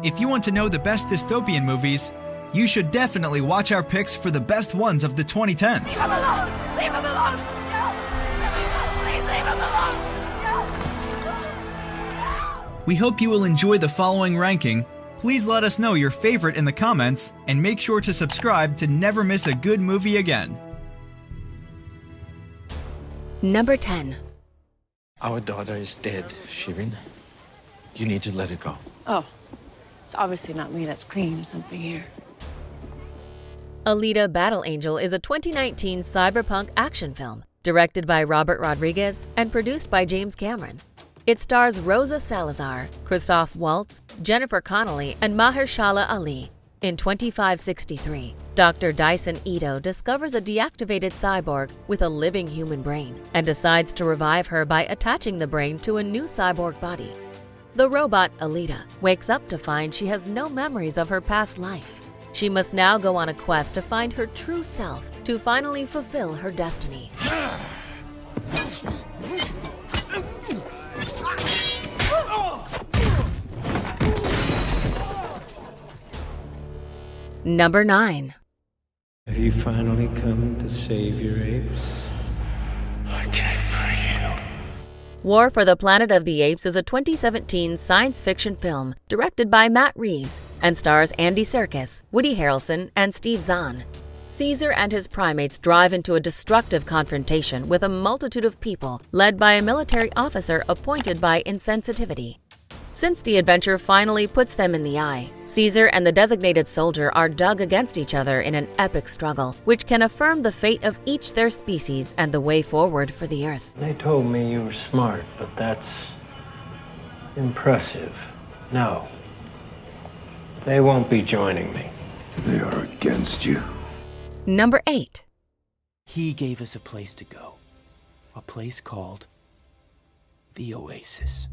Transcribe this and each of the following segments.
If you want to know the best dystopian movies, you should definitely watch our picks for the best ones of the 2010s. Leave him alone! Leave him alone! No! Please leave him alone! No! We hope you will enjoy the following ranking. Please let us know your favorite in the comments, and make sure to subscribe to never miss a good movie again. Number 10. Our daughter is dead, Shirin. You need to let it go. Oh, it's obviously not me that's clinging to something here. Alita: Battle Angel is a 2019 cyberpunk action film, directed by Robert Rodriguez and produced by James Cameron. It stars Rosa Salazar, Christoph Waltz, Jennifer Connelly, and Mahershala Ali. In 2563, Dr. Dyson Ito discovers a deactivated cyborg with a living human brain and decides to revive her by attaching the brain to a new cyborg body. The robot, Alita, wakes up to find she has no memories of her past life. She must now go on a quest to find her true self to finally fulfill her destiny. Number 9. Have you finally come to save your apes? I came for you. War for the Planet of the Apes is a 2017 science fiction film directed by Matt Reeves and stars Andy Serkis, Woody Harrelson, and Steve Zahn. Caesar and his primates drive into a destructive confrontation with a multitude of people led by a military officer appointed by insensitivity. Since the adventure finally puts them in the eye, Caesar and the designated soldier are dug against each other in an epic struggle, which can affirm the fate of each their species and the way forward for the Earth. They told me you were smart, but that's impressive. No. They won't be joining me. They are against you. Number 8. He gave us a place to go. A place called the Oasis.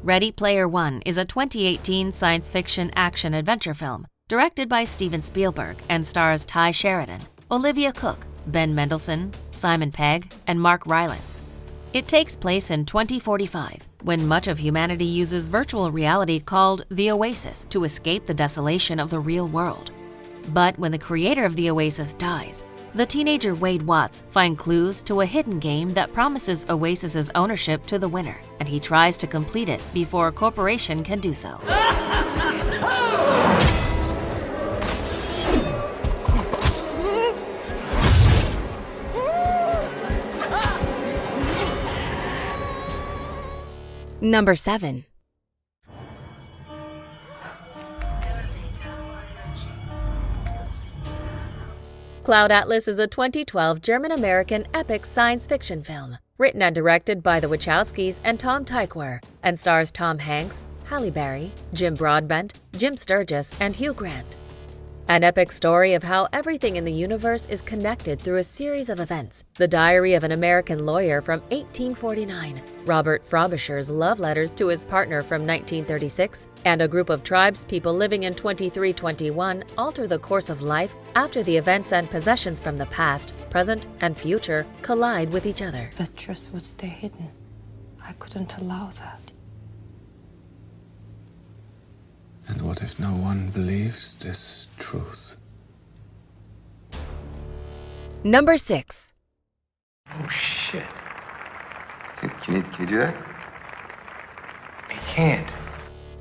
Ready Player One is a 2018 science fiction action-adventure film directed by Steven Spielberg and stars Ty Sheridan, Olivia Cooke, Ben Mendelsohn, Simon Pegg, and Mark Rylance. It takes place in 2045, when much of humanity uses virtual reality called the Oasis to escape the desolation of the real world. But when the creator of the Oasis dies, the teenager Wade Watts finds clues to a hidden game that promises Oasis's ownership to the winner, and he tries to complete it before a corporation can do so. Number 7. Cloud Atlas is a 2012 German-American epic science fiction film, written and directed by the Wachowskis and Tom Tykwer, and stars Tom Hanks, Halle Berry, Jim Broadbent, Jim Sturgis, and Hugh Grant. An epic story of how everything in the universe is connected through a series of events. The diary of an American lawyer from 1849, Robert Frobisher's love letters to his partner from 1936, and a group of tribespeople living in 2321 alter the course of life after the events and possessions from the past, present, and future collide with each other. The truth would stay hidden. I couldn't allow that. And what if no one believes this truth? Number 6. Oh, shit. Can you do that? I can't.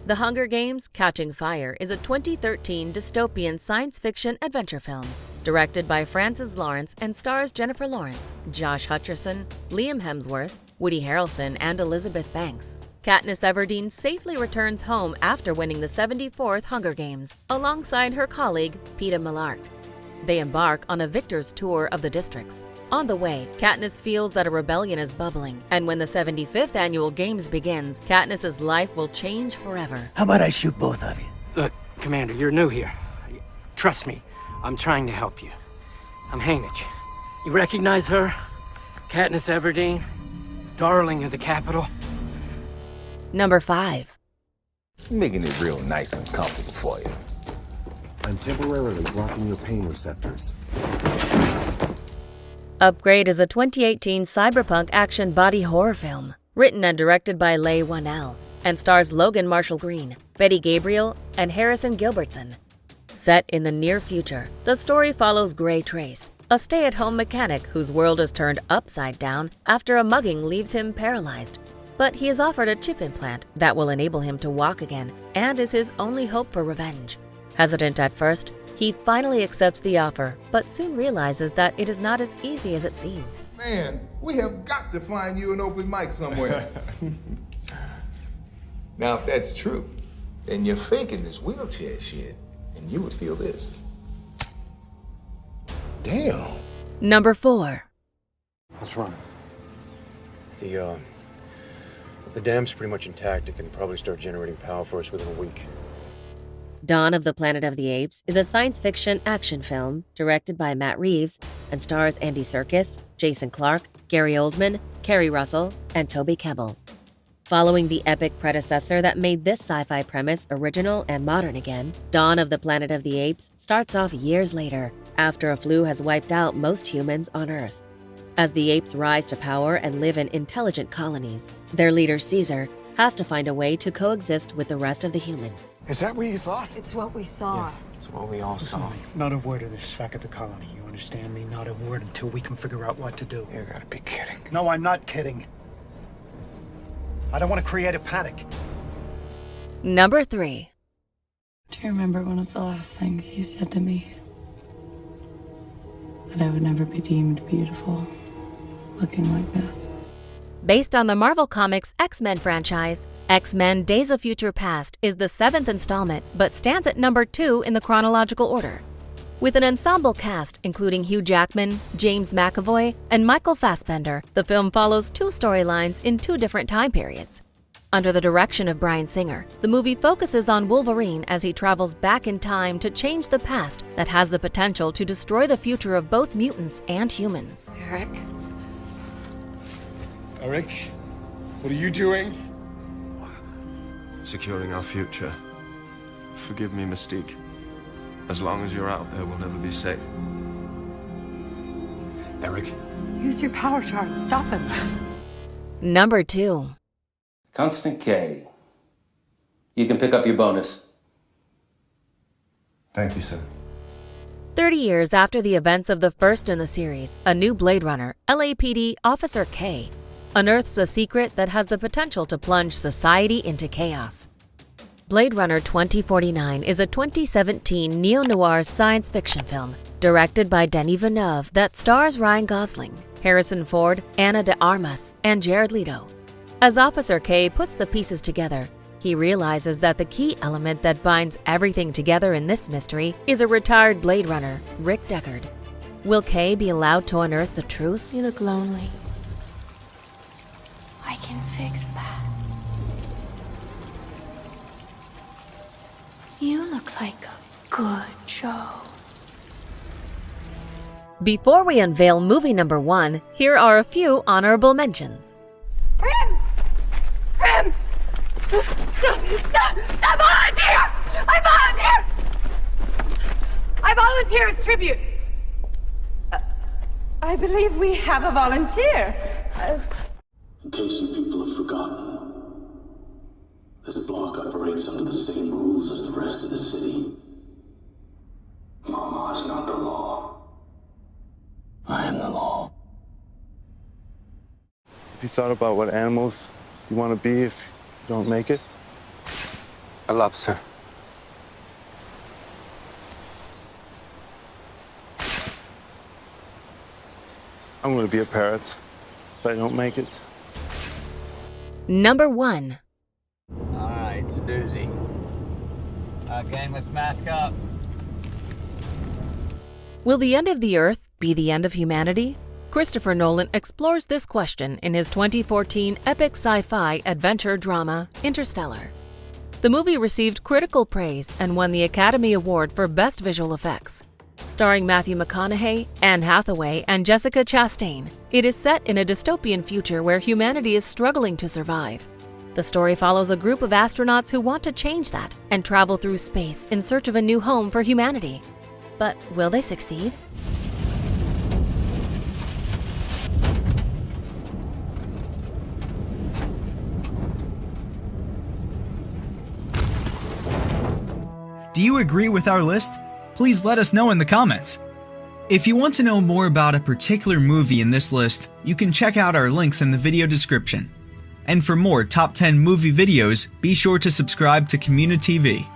The Hunger Games: Catching Fire is a 2013 dystopian science fiction adventure film, directed by Francis Lawrence and stars Jennifer Lawrence, Josh Hutcherson, Liam Hemsworth, Woody Harrelson, and Elizabeth Banks. Katniss Everdeen safely returns home after winning the 74th Hunger Games, alongside her colleague, Peeta Mellark. They embark on a victor's tour of the districts. On the way, Katniss feels that a rebellion is bubbling, and when the 75th annual Games begins, Katniss's life will change forever. How about I shoot both of you? Look, Commander, you're new here. Trust me, I'm trying to help you. I'm Haymitch. You recognize her? Katniss Everdeen? Darling of the capital? Number 5. Making it real nice and comfortable for you. I'm temporarily blocking your pain receptors. Upgrade is a 2018 cyberpunk action body horror film, written and directed by Leigh Whannell. and stars Logan Marshall Green, Betty Gabriel, and Harrison Gilbertson. Set in the near future, the story follows Gray Trace, a stay-at-home mechanic whose world is turned upside down after a mugging leaves him paralyzed. But he is offered a chip implant that will enable him to walk again and is his only hope for revenge. Hesitant at first, he finally accepts the offer, but soon realizes that it is not as easy as it seems. Man, we have got to find you an open mic somewhere. Now, if that's true, then you're faking this wheelchair shit, and you would feel this. Damn. Number 4. What's wrong? The dam's pretty much intact. It can probably start generating power for us within a week. Dawn of the Planet of the Apes is a science fiction action film directed by Matt Reeves and stars Andy Serkis, Jason Clarke, Gary Oldman, Kerry Russell, and Toby Kebbell. Following the epic predecessor that made this sci-fi premise original and modern again, Dawn of the Planet of the Apes starts off years later, after a flu has wiped out most humans on Earth. As the apes rise to power and live in intelligent colonies, their leader Caesar has to find a way to coexist with the rest of the humans. Is that what you thought? It's what we saw. Yeah, it's what we all saw. Not a word of this sack at the colony. You understand me? Not a word until we can figure out what to do. You gotta be kidding. No, I'm not kidding. I don't want to create a panic. Number 3. Do you remember one of the last things you said to me? That I would never be deemed beautiful, looking like this. Based on the Marvel Comics X-Men franchise, X-Men Days of Future Past is the 7th installment, but stands at number 2 in the chronological order. With an ensemble cast including Hugh Jackman, James McAvoy, and Michael Fassbender, the film follows 2 storylines in 2 different time periods. Under the direction of Bryan Singer, the movie focuses on Wolverine as he travels back in time to change the past that has the potential to destroy the future of both mutants and humans. Eric? Eric, what are you doing? Securing our future. Forgive me, Mystique. As long as you're out there, we'll never be safe. Eric? Use your power charge. Stop him. Number 2. Constant K. You can pick up your bonus. Thank you, sir. 30 years after the events of the first in the series, a new Blade Runner, LAPD Officer K, unearths a secret that has the potential to plunge society into chaos. Blade Runner 2049 is a 2017 neo-noir science fiction film directed by Denis Villeneuve that stars Ryan Gosling, Harrison Ford, Ana de Armas, and Jared Leto. As Officer K puts the pieces together, he realizes that the key element that binds everything together in this mystery is a retired Blade Runner, Rick Deckard. Will K be allowed to unearth the truth? You look lonely. I can fix that. You look like a good show. Before we unveil movie number 1, here are a few honorable mentions. Prim! Prim! I volunteer! I volunteer as tribute! I believe we have a volunteer. In case you people have forgotten, this block operates under the same rules as the rest of the city. Mama is not the law. I am the law. Have you thought about what animals you want to be if you don't make it? A lobster. I'm going to be a parrot if I don't make it. Number 1. All right, it's a doozy. Gang, let's mask up. Will the end of the Earth be the end of humanity? Christopher Nolan explores this question in his 2014 epic sci-fi adventure drama, Interstellar. The movie received critical praise and won the Academy Award for Best Visual Effects. Starring Matthew McConaughey, Anne Hathaway, and Jessica Chastain, it is set in a dystopian future where humanity is struggling to survive. The story follows a group of astronauts who want to change that and travel through space in search of a new home for humanity. But will they succeed? Do you agree with our list? Please let us know in the comments. If you want to know more about a particular movie in this list, you can check out our links in the video description. And for more top 10 movie videos, be sure to subscribe to communiTV.